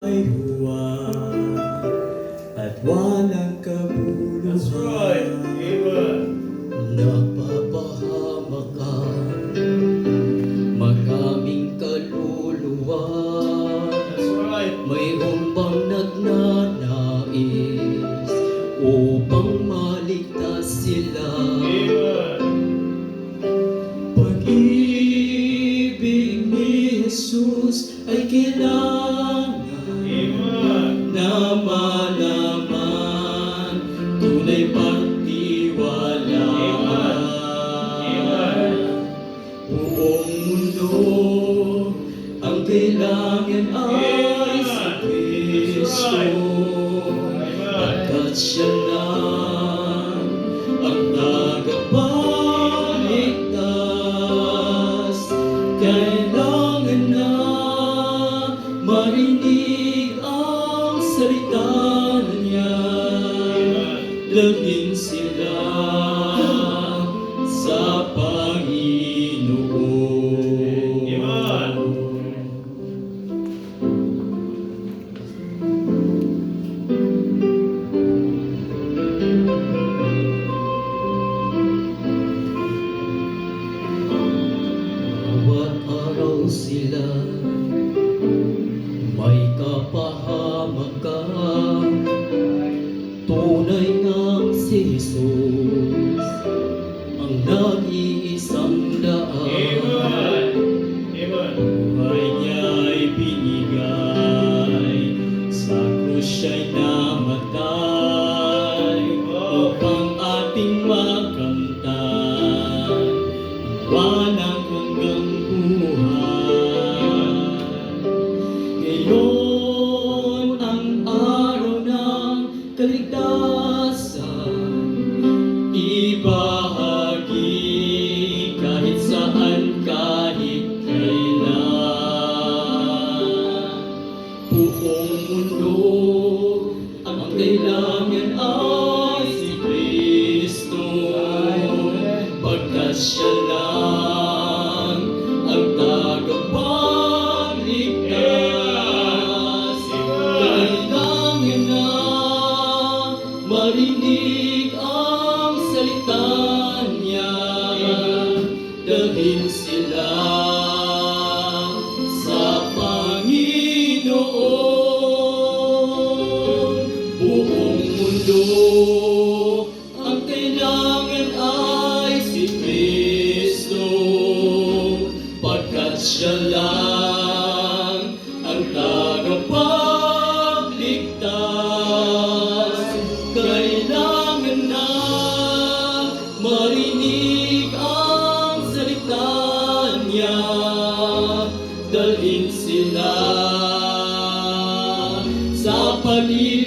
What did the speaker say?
ay huwag at walang kabuluhan. That's right. Amen. Napapahamak ka, maraming kaluluwa. That's right. Mayroon bang nagnanais upang maligtas sila? Amen. Pag-ibig ni Jesus ay kailangan na malaman, tunay pagtiwalaan. Buong mundo ang kailangan ay si Kristo, pagkat siya lang ang tagapagligtas. Kailangan na marinig ang salita niya, dalhin sila sa Panginoon. Amen. Bawat araw sila may kapahamakan, tunay ngang si Jesus ang nag-iisang daan. Amen. Amen. Buhay niya'y binigay, sa krus siya'y namatay, upang ating makamtan walang hanggang buhay. Ngayon ang araw ng kaligtasan, ibahagi kahit saan, kahit kailan. Buong mundo ang kailangan ay si Kristo, pagkat siya lang ang tagapagligtas. Kailangan na marinig ang salita niya, dalhin sila sa Panginoon. Buong mundo ang kailangan ay si Kristo, pagkat siya lang ang tagapagligtas. Kailangan na marinig ang salita niya, dalhin sila sa Panginoon.